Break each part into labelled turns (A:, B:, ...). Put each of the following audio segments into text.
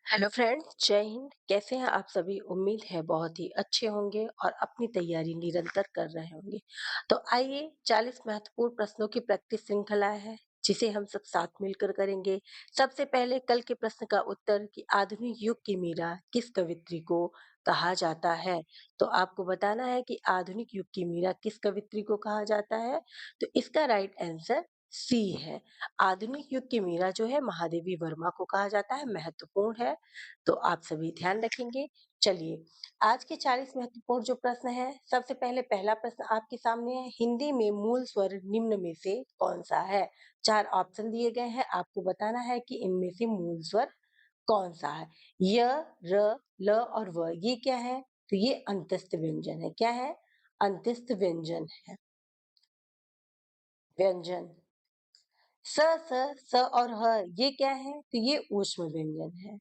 A: Hello friends, जय हिंद। कैसे हैं आप सभी? उम्मीद है बहुत ही अच्छे होंगे और अपनी तैयारी निरंतर कर रहे होंगे। तो आइए, 40 महत्वपूर्ण प्रश्नों की प्रैक्टिस श्रृंखला है जिसे हम सब साथ मिलकर करेंगे। सबसे पहले कल के प्रश्न का उत्तर कि आधुनिक युग की मीरा किस कवित्री को कहा जाता है। तो आपको बताना है कि आधुनिक युग की मीरा किस कवित्री को कहा जाता है। तो इसका राइट आंसर सी है। आधुनिक युग की मीरा जो है महादेवी वर्मा को कहा जाता है। महत्वपूर्ण है, तो आप सभी ध्यान रखेंगे। चलिए, आज के 40 महत्वपूर्ण जो प्रश्न है, सबसे पहले पहला प्रश्न आपके सामने है। हिंदी में मूल स्वर निम्न में से कौन सा है? 4 ऑप्शन दिए गए हैं, आपको बताना है कि इनमें से मूल स्वर कौन सा है। य, र, ल और व, ये क्या है? तो ये अंतस्थ व्यंजन है। क्या है? अंतस्थ व्यंजन है। व्यंजन। स, स और ह, ये क्या है? तो ये ऊष्म व्यंजन है।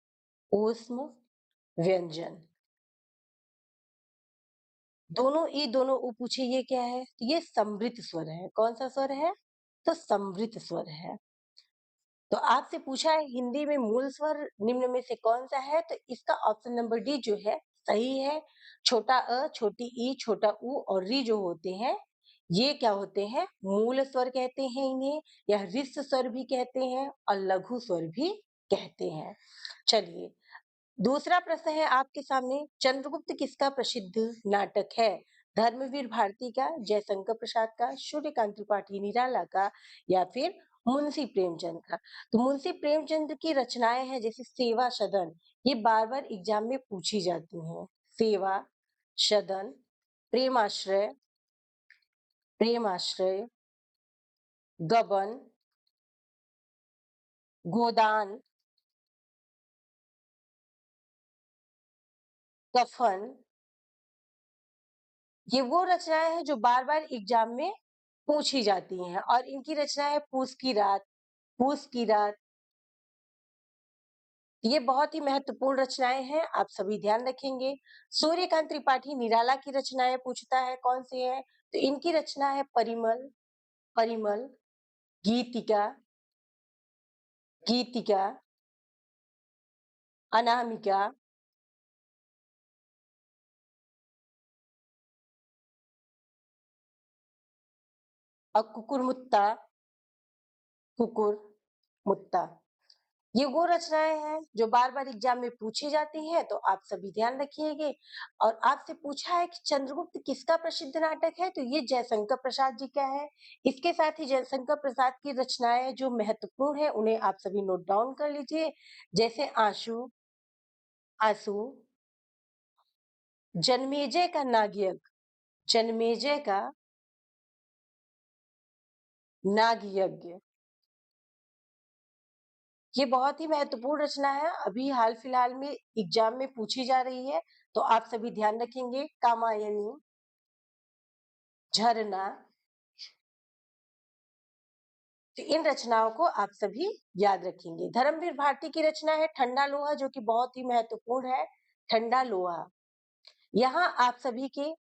A: ऊष्म व्यंजन। दोनों ई दोनों ऊ पूछे ये क्या है? तो ये समृद्ध स्वर है। कौन सा स्वर है? तो समृद्ध स्वर है। तो आपसे पूछा है हिंदी में मूल स्वर निम्न में से कौन सा है? तो इसका ऑप्शन नंबर डी जो है सही है। छोटा अ, छोटी ई, छोटा ऊ और री जो होते हैं, ये क्या होते हैं? मूल स्वर कहते हैं इन्हें, या रिस्ट स्वर भी कहते हैं और लघु स्वर भी कहते हैं। चलिए, दूसरा प्रश्न है आपके सामने। चंद्रगुप्त किसका प्रसिद्ध नाटक है? धर्मवीर भारती का, जयशंकर प्रसाद का, सूर्यकांत त्रिपाठी निराला का, या फिर मुंशी प्रेमचंद का। तो मुंशी प्रेमचंद की रचनाएं हैं जैसे सेवा सदन, ये बार बार एग्जाम में पूछी जाती हैं। सेवा सदन, प्रेमाश्रय, प्रेमाश्रय, गबन, गोदान, कफन, ये वो रचनाएं हैं जो बार बार एग्जाम में पूछी जाती हैं और इनकी रचना है पूस की रात। पूस की रात, ये बहुत ही महत्वपूर्ण रचनाएं हैं, आप सभी ध्यान रखेंगे। सूर्यकांत त्रिपाठी निराला की रचनाएं पूछता है कौन सी है? तो इनकी रचना है परिमल, परिमल, गीतिका, गीतिका, अनामिका और कुकुरमुत्ता, कुकुर मुत्ता। ये वो रचनाएं हैं जो बार बार एग्जाम में पूछी जाती हैं, तो आप सभी ध्यान रखिएगा। और आपसे पूछा है कि चंद्रगुप्त किसका प्रसिद्ध नाटक है? तो ये जयशंकर प्रसाद जी का है। इसके साथ ही जयशंकर प्रसाद की रचनाएं जो महत्वपूर्ण है उन्हें आप सभी नोट डाउन कर लीजिए, जैसे आंसू, आंसू, जन्मेजय का नागयज्ञ, जन्मेजय का नागयज्ञ, ये बहुत ही महत्वपूर्ण रचना है, अभी हाल फिलहाल में एग्जाम में पूछी जा रही है, तो आप सभी ध्यान रखेंगे। कामायनी, झरना, तो इन रचनाओं को आप सभी याद रखेंगे। धर्मवीर भारती की रचना है ठंडा लोहा, जो कि बहुत ही महत्वपूर्ण है। ठंडा लोहा। यहाँ आप सभी के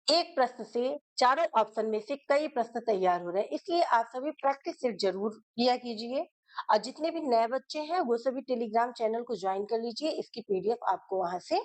A: एक प्रश्न से चारों ऑप्शन में से कई प्रश्न तैयार हो रहे हैं, इसलिए आप सभी प्रैक्टिस सेट जरूर किया कीजिए। और जितने भी नए बच्चे हैं वो सभी टेलीग्राम चैनल को ज्वाइन कर लीजिए, इसकी पीडीएफ आपको वहां से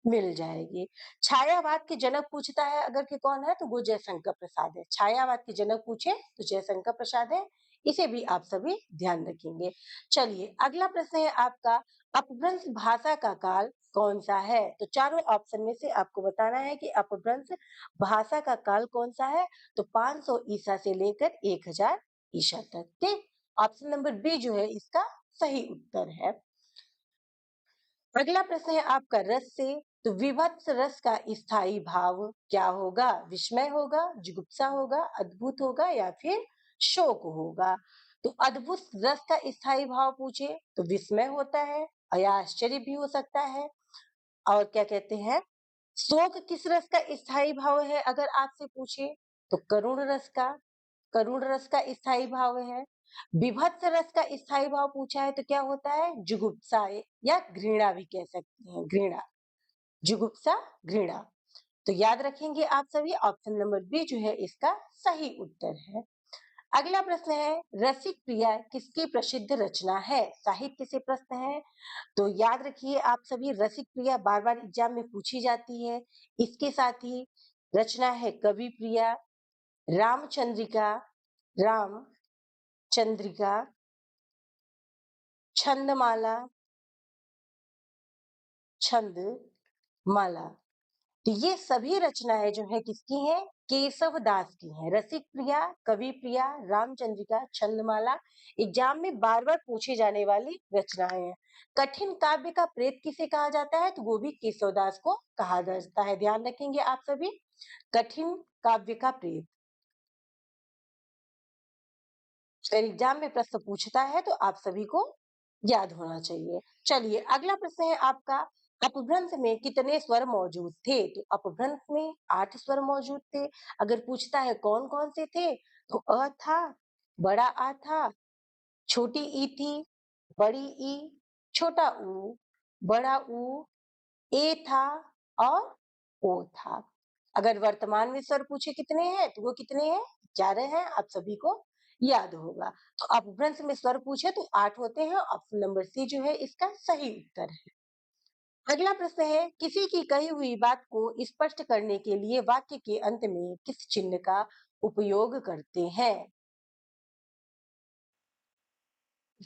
A: मिल जाएगी। छायावाद के जनक पूछता है अगर कि कौन है, तो वो जयशंकर प्रसाद है। छायावाद के जनक पूछे तो जयशंकर प्रसाद है, इसे भी आप सभी ध्यान रखेंगे। चलिए, अगला प्रश्न है आपका। अपभ्रंश भाषा का काल कौन सा है? तो चारों ऑप्शन में से आपको बताना है कि अपभ्रंश भाषा का काल कौन सा है। तो 500 ईसा से लेकर 1000 ईसा तक। ठीक, ऑप्शन नंबर बी जो है इसका सही उत्तर है। अगला प्रश्न है आपका रस से। तो विभत्स रस का स्थायी भाव क्या होगा? विस्मय होगा, जुगुप्सा होगा, अद्भुत होगा, या फिर शोक होगा। तो अद्भुत रस का स्थायी भाव पूछे तो विस्मय होता है, या आश्चर्य भी हो सकता है। और क्या कहते हैं, शोक किस रस का स्थायी भाव है अगर आपसे पूछे, तो करुण रस का, करुण रस का स्थायी भाव है। विभत्स रस का स्थायी भाव पूछा है तो क्या होता है? जुगुप्सा, या घृणा भी कह सकते हैं, घृणा, जुगुप्सा, घृणा। तो याद रखेंगे आप सभी, ऑप्शन नंबर बी जो है इसका सही उत्तर है। अगला प्रश्न है, रसिक प्रिया किसकी प्रसिद्ध रचना है? साहित्य से प्रश्न है। तो याद रखिए आप सभी, रसिक प्रिया बार बार एग्जाम में पूछी जाती है। इसके साथ ही रचना है कवि प्रिया, रामचंद्रिका, रामचंद्रिका, छंदमाला, छंदमाला। तो ये सभी रचनाएं जो है किसकी हैं? केशव दास की हैं। रसिक प्रिया, कवि प्रिया, रामचंद्रिका, छंदमाला एग्जाम में बार बार पूछे जाने वाली रचनाएं हैं। कठिन काव्य का प्रेत किसे कहा जाता है? तो वो भी केशव दास को कहा जाता है। ध्यान रखेंगे आप सभी, कठिन काव्य का प्रेत। अगर एग्जाम में प्रश्न पूछता है तो आप सभी को याद होना चाहिए। चलिए अगला प्रश्न है आपका, अपभ्रंश में कितने स्वर मौजूद थे? तो अपभ्रंश में 8 स्वर मौजूद थे। अगर पूछता है कौन कौन से थे, तो अ था, बड़ा आ था, छोटी ई थी, बड़ी ई, छोटा ऊ, बड़ा ऊ, ए था और ओ था। अगर वर्तमान में स्वर पूछे कितने हैं, तो वो कितने हैं? 11 हैं, आप सभी को याद होगा। तो अपभ्रंश में स्वर पूछे तो 8 होते हैं। ऑप्शन नंबर सी जो है इसका सही उत्तर है। अगला प्रश्न है, किसी की कही हुई बात को स्पष्ट करने के लिए वाक्य के अंत में किस चिन्ह का उपयोग करते हैं?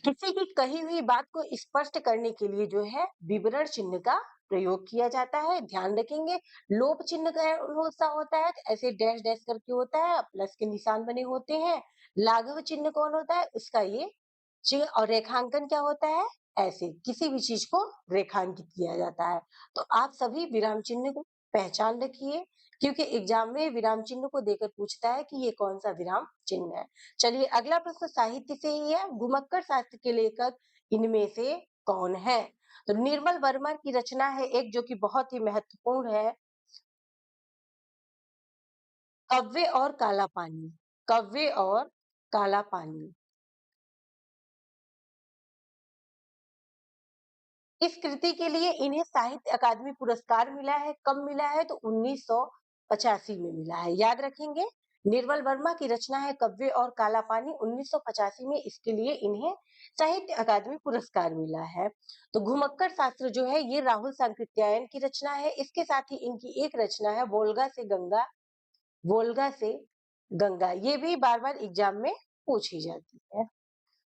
A: किसी की कही हुई बात को स्पष्ट करने के लिए जो है विवरण चिन्ह का प्रयोग किया जाता है। ध्यान रखेंगे, लोप चिन्ह का सा होता है तो ऐसे डैश डैश करके होता है, प्लस के निशान बने होते हैं। लाघव चिन्ह कौन होता है? उसका ये चिन्ह। और रेखांकन क्या होता है? ऐसे किसी भी चीज को रेखांकित किया जाता है। तो आप सभी विराम चिन्ह को पहचान रखिए, क्योंकि एग्जाम में विराम चिन्ह को देकर पूछता है कि ये कौन सा विराम चिन्ह है। चलिए अगला प्रश्न साहित्य से ही है। घुमक्कड़ शास्त्र के लेखक इनमें से कौन है? तो निर्मल वर्मा की रचना है एक, जो कि बहुत ही महत्वपूर्ण है, कव्वे और काला पानी। कव्वे और काला पानी। इस कृति के लिए इन्हें साहित्य अकादमी पुरस्कार मिला है। कब मिला है? तो 1985 में मिला है। याद रखेंगे, निर्मल वर्मा की रचना है कव्वे और काला पानी। 1985 में इसके लिए इन्हें साहित्य अकादमी पुरस्कार मिला है। तो घुमक्कड़ शास्त्र जो है ये राहुल सांकृत्यायन की रचना है। इसके साथ ही इनकी एक रचना है वोल्गा से गंगा। वोल्गा से गंगा, ये भी बार बार एग्जाम में पूछी जाती है।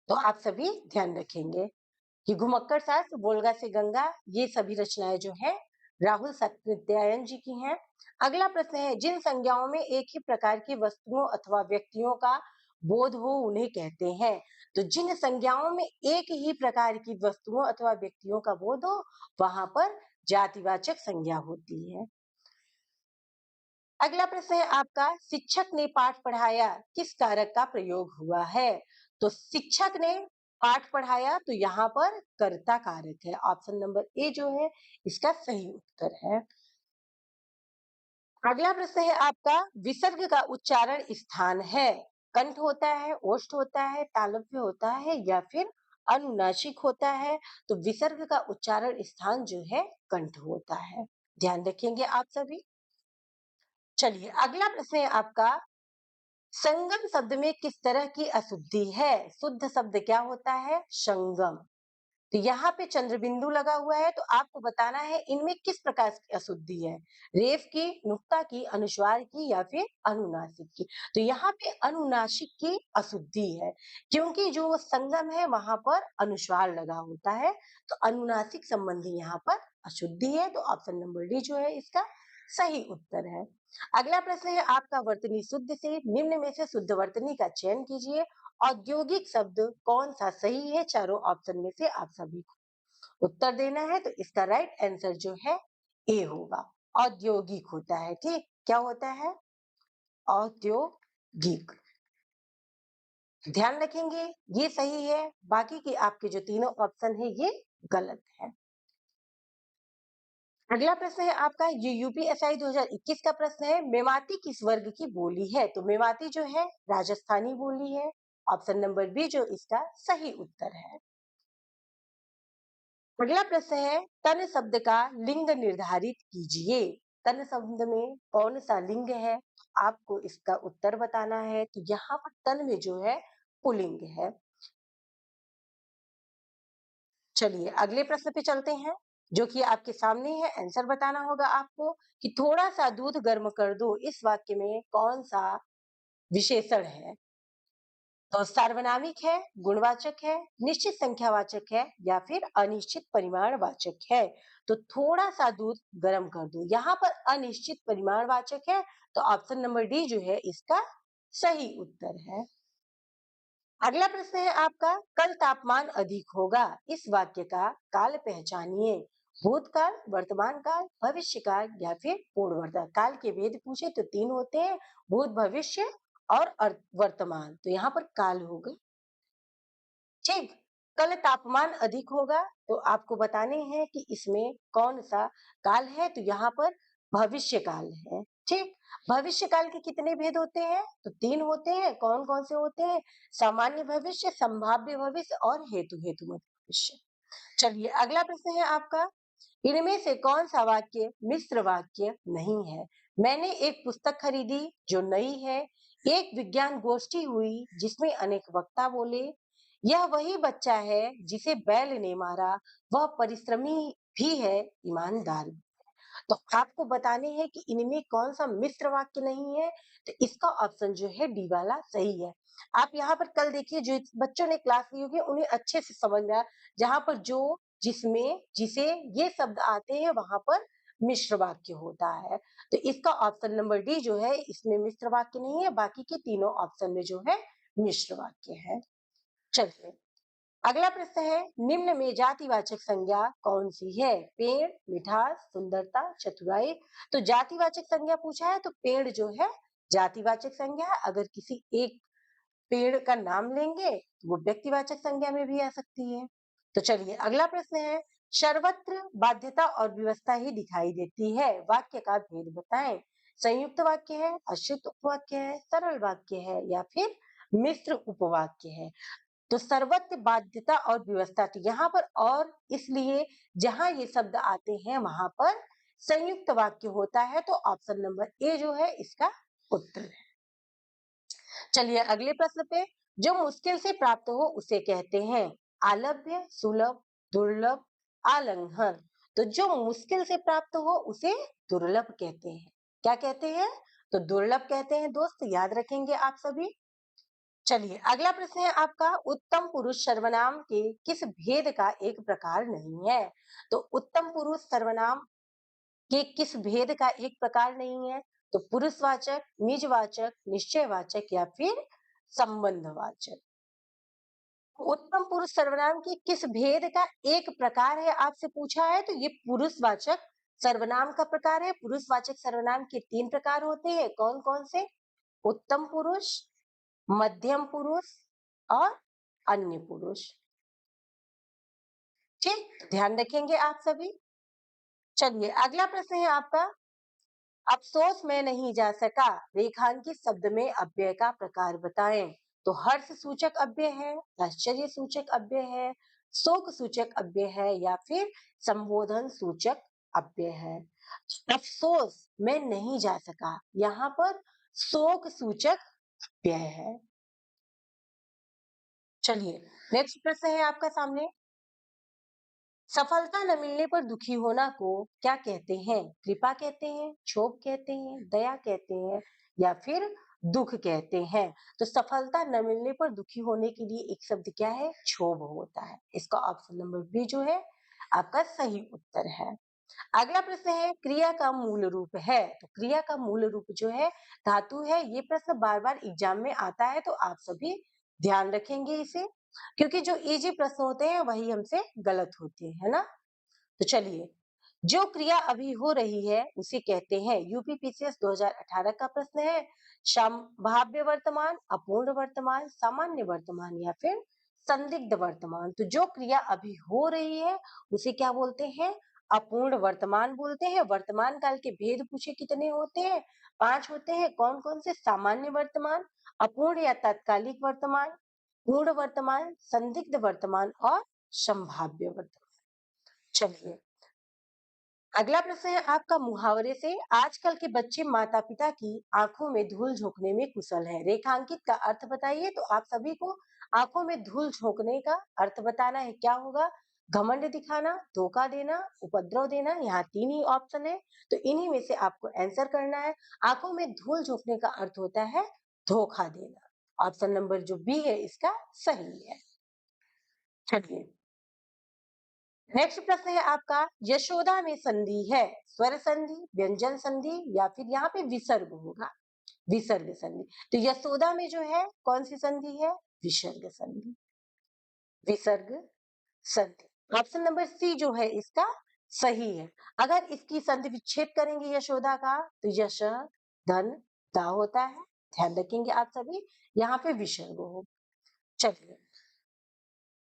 A: तो आप सभी ध्यान रखेंगे कि घुमक्कड़ शास्त्र, वोल्गा से गंगा, ये सभी रचनाएं जो है राहुल सत्यायन जी की हैं। अगला प्रश्न है, जिन संज्ञाओं में एक ही प्रकार की वस्तुओं अथवा व्यक्तियों का बोध हो उन्हें कहते हैं। तो जिन संज्ञाओं में एक ही प्रकार की वस्तुओं अथवा व्यक्तियों का बोध हो, वहां पर जातिवाचक संज्ञा होती है। अगला प्रश्न है आपका, शिक्षक ने पाठ पढ़ाया किस कारक का प्रयोग हुआ है? तो शिक्षक ने पाठ पढ़ाया, तो यहाँ पर कर्ता कारक है। ऑप्शन नंबर ए जो है इसका सही उत्तर है। अगला प्रश्न है आपका, विसर्ग का उच्चारण स्थान है, कंठ होता है, ओष्ठ होता है, तालव्य होता है या फिर अनुनासिक होता है? तो विसर्ग का उच्चारण स्थान जो है कंठ होता है। ध्यान रखेंगे आप सभी। चलिए अगला प्रश्न है आपका, संगम शब्द में किस तरह की अशुद्धि है? शुद्ध शब्द क्या होता है? संगम। तो यहाँ पे चंद्र बिंदु लगा हुआ है, तो आपको बताना है इनमें किस प्रकार की अशुद्धि है। रेफ की, नुक्ता की, अनुस्वार की या फिर अनुनासिक की? तो यहाँ पे अनुनासिक की अशुद्धि है, क्योंकि जो संगम है वहां पर अनुस्वार लगा होता है। तो अनुनासिक संबंधी यहाँ पर अशुद्धि है। तो ऑप्शन नंबर डी जो है इसका सही उत्तर है। अगला प्रश्न है आपका, वर्तनी शुद्ध से निम्न में से शुद्ध वर्तनी का चयन कीजिए। औद्योगिक शब्द कौन सा सही है? चारों ऑप्शन में से आप सभी को उत्तर देना है। तो इसका राइट आंसर जो है ए होगा, औद्योगिक होता है। ठीक, क्या होता है? औद्योगिक। ध्यान रखेंगे ये सही है, बाकी के आपके जो तीनों ऑप्शन है ये गलत है। अगला प्रश्न है आपका, ये यूपीएसआई 2021 का प्रश्न है, मेवाती किस वर्ग की बोली है? तो मेवाती जो है राजस्थानी बोली है। ऑप्शन नंबर बी जो इसका सही उत्तर है। अगला प्रश्न है, तन शब्द का लिंग निर्धारित कीजिए। तन शब्द में कौन सा लिंग है? आपको इसका उत्तर बताना है। तो यहाँ पर तन में जो है पुल्लिंग है। चलिए अगले प्रश्न पे चलते हैं, जो कि आपके सामने है। आंसर बताना होगा आपको कि थोड़ा सा दूध गर्म कर दो, इस वाक्य में कौन सा विशेषण है? तो सार्वनामिक है, गुणवाचक है, निश्चित संख्यावाचक है या फिर अनिश्चित परिमाणवाचक है। तो थोड़ा सा दूध गर्म कर दो, यहाँ पर अनिश्चित परिमाणवाचक है। तो ऑप्शन नंबर डी जो है इसका सही उत्तर है। अगला प्रश्न है आपका, कल तापमान अधिक होगा, इस वाक्य का काल पहचानिए। भूतकाल, वर्तमान काल, भविष्य काल या फिर पूर्व काल के भेद पूछे तो तीन होते हैं, भूत, भविष्य और वर्तमान। तो यहाँ पर काल होगा। ठीक, कल तापमान अधिक होगा, तो आपको बताने हैं कि इसमें कौन सा काल है। तो यहाँ पर भविष्य काल है। ठीक, भविष्य काल के कितने भेद होते हैं? तो तीन होते हैं। कौन कौन से होते हैं? सामान्य भविष्य, संभाव्य भविष्य और हेतु हेतुमत भविष्य। चलिए अगला प्रश्न है आपका, इनमें से कौन सा वाक्य मिश्र वाक्य नहीं है? मैंने एक पुस्तक खरीदी जो नई है, एक विज्ञान गोष्ठी हुई जिसमें अनेक वक्ता बोले, यह वही बच्चा है जिसे बैल ने मारा, वह परिश्रमी भी है, ईमानदार भी। तो आपको बताने हैं कि इनमें कौन सा मिश्र वाक्य नहीं है। तो इसका ऑप्शन जो है डी वाला सही है। आप यहाँ पर कल देखिए, जो बच्चों ने क्लास ली होगी उन्हें अच्छे से समझ में आया, जहां पर जो, जिसमें, जिसे ये शब्द आते हैं वहां पर मिश्र वाक्य होता है। तो इसका ऑप्शन नंबर डी जो है इसमें मिश्र वाक्य नहीं है, बाकी के तीनों ऑप्शन में जो है मिश्र वाक्य है। चलिए अगला प्रश्न है, निम्न में जातिवाचक संज्ञा कौन सी है? पेड़, मिठास, सुंदरता, चतुराई। तो जातिवाचक संज्ञा पूछा है, तो पेड़ जो है जातिवाचक संज्ञा है। अगर किसी एक पेड़ का नाम लेंगे तो वो व्यक्तिवाचक संज्ञा में भी आ सकती है। तो चलिए अगला प्रश्न है, सर्वत्र बाध्यता और व्यवस्था ही दिखाई देती है, वाक्य का भेद बताएं। संयुक्त वाक्य है, अश्रुत उपवाक्य है, सरल वाक्य है या फिर मिश्र उपवाक्य है। तो सर्वत्र बाध्यता और व्यवस्था, तो यहाँ पर और इसलिए जहां ये शब्द आते हैं वहां पर संयुक्त वाक्य होता है। तो ऑप्शन नंबर ए जो है इसका उत्तर है। चलिए अगले प्रश्न पे, जो मुश्किल से प्राप्त हो उसे कहते हैं आलभ्य, सुलभ, दुर्लभ, आलंघन। तो जो मुश्किल से प्राप्त हो उसे दुर्लभ कहते हैं। क्या कहते हैं? तो दुर्लभ कहते हैं दोस्त, याद रखेंगे आप सभी। चलिए अगला प्रश्न है आपका, उत्तम पुरुष सर्वनाम के किस भेद का एक प्रकार नहीं है? तो उत्तम पुरुष सर्वनाम के किस भेद का एक प्रकार नहीं है? तो पुरुषवाचक, निजवाचक, निश्चयवाचक या फिर संबंधवाचक। उत्तम पुरुष सर्वनाम के किस भेद का एक प्रकार है आपसे पूछा है, तो ये पुरुषवाचक सर्वनाम का प्रकार है। पुरुषवाचक सर्वनाम के तीन प्रकार होते हैं, कौन कौन से? उत्तम पुरुष, मध्यम पुरुष और अन्य पुरुष। ठीक, ध्यान रखेंगे आप सभी। चलिए अगला प्रश्न है आपका, अफसोस में नहीं जा सका, रेखांकित शब्द में अव्यय का प्रकार बताएं। तो हर्ष सूचक अव्यय है, आश्चर्य सूचक अव्यय है, शोक सूचक अव्यय है या फिर संबोधन सूचक अव्यय है। अफसोस में नहीं जा सका, यहाँ पर शोक सूचक अव्यय है। चलिए नेक्स्ट प्रश्न है आपका सामने, सफलता न मिलने पर दुखी होना को क्या कहते हैं? कृपा कहते हैं, क्षोभ कहते हैं, दया कहते हैं या फिर दुख कहते हैं। तो सफलता न मिलने पर दुखी होने के लिए एक शब्द क्या है? क्षोभ होता है। इसका ऑप्शन नंबर बी जो है आपका सही उत्तर है। अगला प्रश्न है, क्रिया का मूल रूप है। तो क्रिया का मूल रूप जो है धातु है। ये प्रश्न बार बार एग्जाम में आता है, तो आप सभी ध्यान रखेंगे इसे, क्योंकि जो इजी प्रश्न होते हैं वही हमसे गलत होते हैं, है ना। तो चलिए, जो क्रिया अभी हो रही है उसे कहते हैं, यूपीपीसीएस 2018 का प्रश्न है, संभाव्य वर्तमान, अपूर्ण वर्तमान, सामान्य वर्तमान या फिर संदिग्ध वर्तमान। तो जो क्रिया अभी हो रही है उसे क्या बोलते हैं? अपूर्ण वर्तमान बोलते हैं। वर्तमान काल के भेद पूछे कितने होते हैं? पांच होते हैं। कौन कौन से? सामान्य वर्तमान, अपूर्ण या तात्कालिक वर्तमान, पूर्ण वर्तमान, संदिग्ध वर्तमान और संभाव्य वर्तमान। चलिए अगला प्रश्न है आपका मुहावरे से। आजकल के बच्चे माता पिता की आंखों में धूल झोंकने में कुशल है, रेखांकित का अर्थ बताइए। तो आप सभी को आंखों में धूल झोंकने का अर्थ बताना है, क्या होगा? घमंड दिखाना, धोखा देना, उपद्रव देना। यहाँ तीन ही ऑप्शन है, तो इन्हीं में से आपको आंसर करना है। आंखों में धूल झोंकने का अर्थ होता है धोखा देना। ऑप्शन नंबर जो बी है इसका सही है। चलिए, नेक्स्ट प्रश्न है आपका। यशोदा में संधि है, स्वर संधि, व्यंजन संधि, या फिर यहाँ पे विसर्ग होगा, विसर्ग संधि। तो यशोदा में जो है कौन सी संधि है? विसर्ग संधि, विसर्ग संधि। ऑप्शन नंबर सी जो है इसका सही है। अगर इसकी संधि विच्छेद करेंगे यशोदा का, तो यश धन दा होता है, ध्यान रखेंगे आप सभी। यहाँ पे विसर्ग हो। चलिए,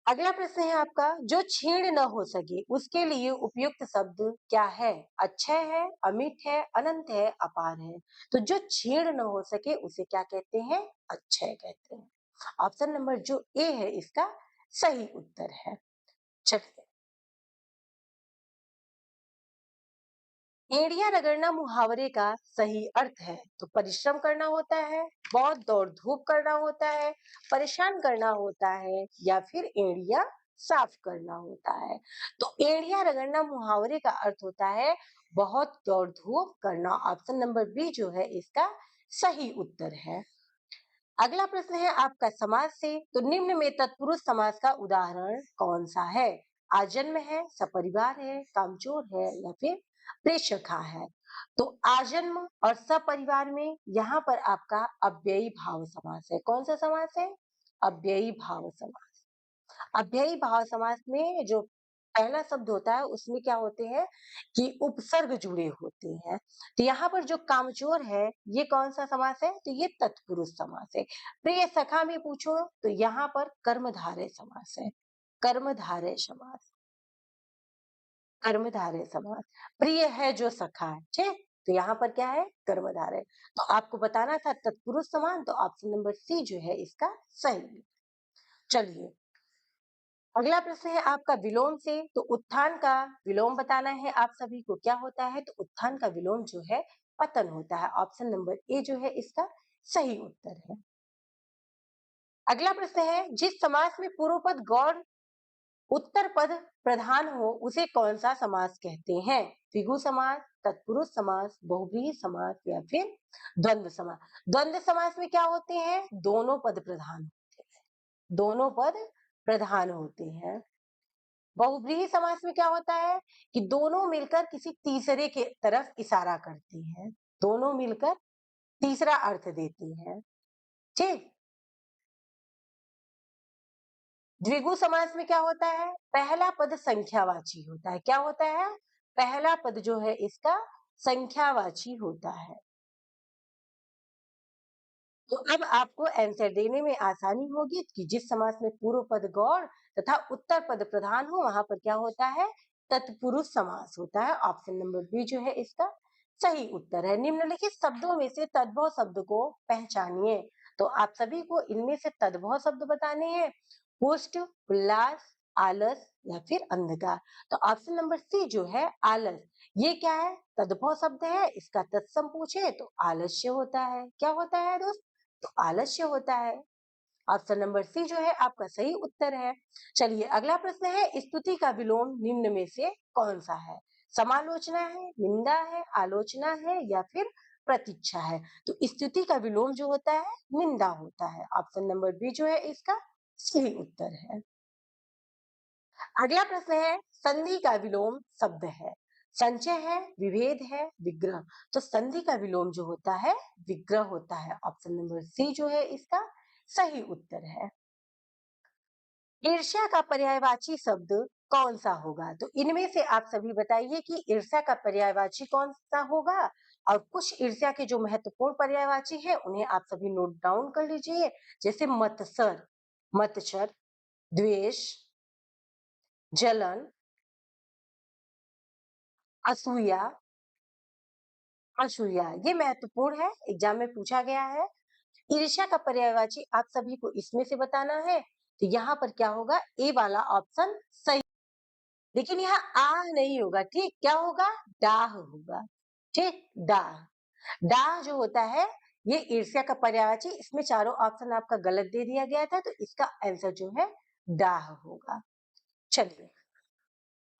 A: अगला प्रश्न है आपका। जो छीण न हो सके उसके लिए उपयुक्त शब्द क्या है? अक्षय है, अमिट है, अनंत है, अपार है। तो जो छीण न हो सके उसे क्या कहते हैं? अक्षय कहते हैं। ऑप्शन नंबर जो ए है इसका सही उत्तर है। चलिए, एड़िया रगड़ना मुहावरे का सही अर्थ है। तो परिश्रम करना होता है, बहुत दौड़ धूप करना होता है, परेशान करना होता है, या फिर एड़िया साफ करना होता है। तो एड़िया रगड़ना मुहावरे का अर्थ होता है बहुत दौड़ धूप करना। ऑप्शन नंबर बी जो है इसका सही उत्तर है। अगला प्रश्न है आपका समाज से। तो निम्न में तत्पुरुष समास का उदाहरण कौन सा है? आजन्म है, सपरिवार है, कामचोर है, या फिर प्रेषखा है। तो आजन्म और सपरिवार में यहाँ पर आपका अव्ययी भाव समास है। कौन सा समास है? अव्ययी भाव समास। अव्ययी भाव समास में जो पहला शब्द होता है उसमें क्या होते हैं कि उपसर्ग जुड़े होते हैं। तो यहाँ पर जो कामचोर है ये कौन सा समास है? तो ये तत्पुरुष समास है। प्रिय सखा में पूछो तो यहाँ पर कर्मधारय समास है। कर्मधारय समास, कर्मधारय समास। प्रिय है जो सखा है, ठीक। तो यहाँ पर क्या है? कर्मधारय। तो आपको बताना था तत्पुरुष समान, तो ऑप्शन नंबर सी जो है इसका सही है। चलिए, अगला प्रश्न है आपका विलोम से। तो उत्थान का विलोम बताना है आप सभी को, क्या होता है? तो उत्थान का विलोम जो है पतन होता है। ऑप्शन नंबर ए जो है इसका सही उत्तर है। अगला प्रश्न है जिस समास में पूर्व पद गौण उत्तर पद प्रधान हो उसे कौन सा समास कहते हैं? द्विगु समास, तत्पुरुष समास, बहुव्रीहि समास, या फिर द्वंद्व समास। द्वंद्व समास में क्या होते हैं? दोनों पद प्रधान होते हैं, दोनों पद प्रधान होते हैं। बहुव्रीहि समास में क्या होता है कि दोनों मिलकर किसी तीसरे के तरफ इशारा करती हैं, दोनों मिलकर तीसरा अर्थ देती हैं, ठीक। द्विगु समास में क्या होता है? पहला पद संख्यावाची होता है। क्या होता है? पहला पद जो है इसका संख्यावाची होता है। तो अब आपको आंसर देने में आसानी होगी कि जिस समास में पूर्व पद गौण तथा उत्तर पद प्रधान हो वहां पर क्या होता है? तत्पुरुष समास होता है। ऑप्शन नंबर बी जो है इसका सही उत्तर है। निम्नलिखित शब्दों में से तद्भव शब्द को पहचानिए। तो आप सभी को इनमें से तद्भव शब्द बताने हैं। पुष्ट, उल्लास, आलस, या फिर अंधकार। तो ऑप्शन नंबर सी जो है आलस, ये क्या है? तद्भव शब्द है। इसका तत्सम पूछे तो आलस्य होता है। क्या होता है दोस्त? तो आलस्य होता है। ऑप्शन नंबर सी जो है आपका सही उत्तर है। चलिए, अगला प्रश्न है स्तुति का विलोम निम्न में से कौन सा है? समालोचना है, निंदा है, आलोचना है, या फिर प्रतीक्षा है। तो स्तुति का विलोम जो होता है निंदा होता है। ऑप्शन नंबर बी जो है इसका सही उत्तर है। अगला प्रश्न है संधि का विलोम शब्द है। संचय है, विभेद है, विग्रह। तो संधि का विलोम जो होता है विग्रह होता है। ऑप्शन नंबर सी जो है इसका सही उत्तर है। ईर्ष्या का पर्यायवाची शब्द कौन सा होगा? तो इनमें से आप सभी बताइए कि ईर्ष्या का पर्यायवाची कौन सा होगा। और कुछ ईर्ष्या के जो महत्वपूर्ण पर्यायवाची है उन्हें आप सभी नोट डाउन कर लीजिए। जैसे मत्सर, मत्सर, द्वेष, जलन, असूया, असूया, ये महत्वपूर्ण है, एग्जाम में पूछा गया है। ईर्ष्या का पर्यायवाची आप सभी को इसमें से बताना है। तो यहाँ पर क्या होगा? ए वाला ऑप्शन सही। लेकिन यहाँ आह नहीं होगा, ठीक? क्या होगा? डाह होगा, ठीक? डाह। डाह जो होता है, ये ईर्ष्या का पर्यायवाची, इसमें चारों ऑप्शन आपका गलत दे दिया गया था, तो इसका आंसर जो है डाह होगा। चलिए,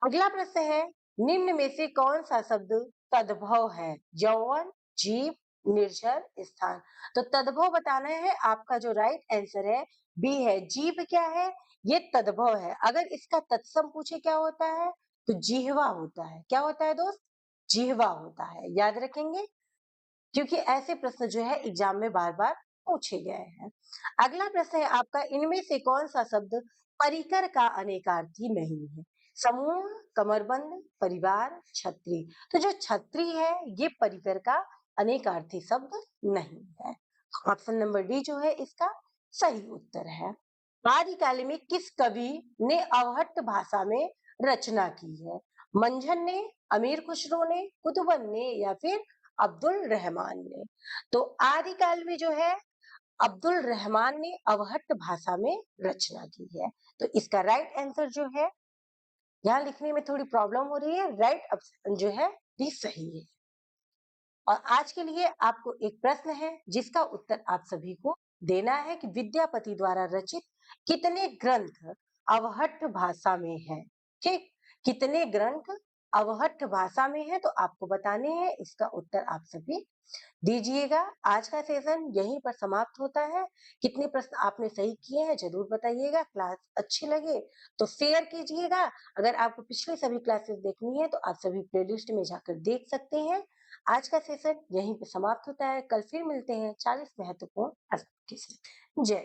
A: अगला प्रश्न है, निम्न में से कौन सा शब्द तद्भव है? यौवन, जीव, निर्जर, स्थान। तो तद्भव बताना है, आपका जो राइट आंसर है बी है। जीव क्या है? ये तद्भव है। अगर इसका तत्सम पूछे क्या होता है, तो जिह्वा होता है। क्या होता है दोस्त? जिह्वा होता है, याद रखेंगे, क्योंकि ऐसे प्रश्न जो है एग्जाम में बार बार पूछे गए हैं। अगला प्रश्न है आपका, इनमें से कौन सा शब्द परिकर का अनेकार्थी नहीं है? समूह, कमरबंद, परिवार, छत्री। तो जो छत्री है ये परिकर का अनेकार्थी शब्द नहीं है। ऑप्शन नंबर डी जो है इसका सही उत्तर है। आदिकाल में किस कवि ने अवहट्ट भाषा में रचना की है? मंझन ने, अमीर खुसरो ने, कुतुबन ने, या फिर अब्दुल रहमान ने? तो आदिकाल में जो है अब्दुल रहमान ने अवहट्ट भाषा में रचना की है। तो इसका राइट आंसर जो है, यहाँ लिखने में थोड़ी प्रॉब्लम हो रही है, राइट ऑप्शन जो है डी सही है। और आज के लिए आपको एक प्रश्न है जिसका उत्तर आप सभी को देना है कि विद्यापति द्वारा रचित कितने ग्रंथ अवहट्ट भाषा में है? ठीक, कितने ग्रंथ अवहट्ट भाषा में है, तो आपको बताने हैं। इसका उत्तर आप सभी दीजिएगा। आज का सेशन यहीं पर समाप्त होता है। कितने प्रश्न आपने सही किए हैं जरूर बताइएगा। क्लास अच्छी लगे तो शेयर कीजिएगा। अगर आपको पिछली सभी क्लासेस देखनी है तो आप सभी प्लेलिस्ट में जाकर देख सकते हैं। आज का सेशन यहीं पे समाप्त होता है। कल फिर मिलते हैं 40 महत्वपूर्ण प्रश्नों के साथ। जय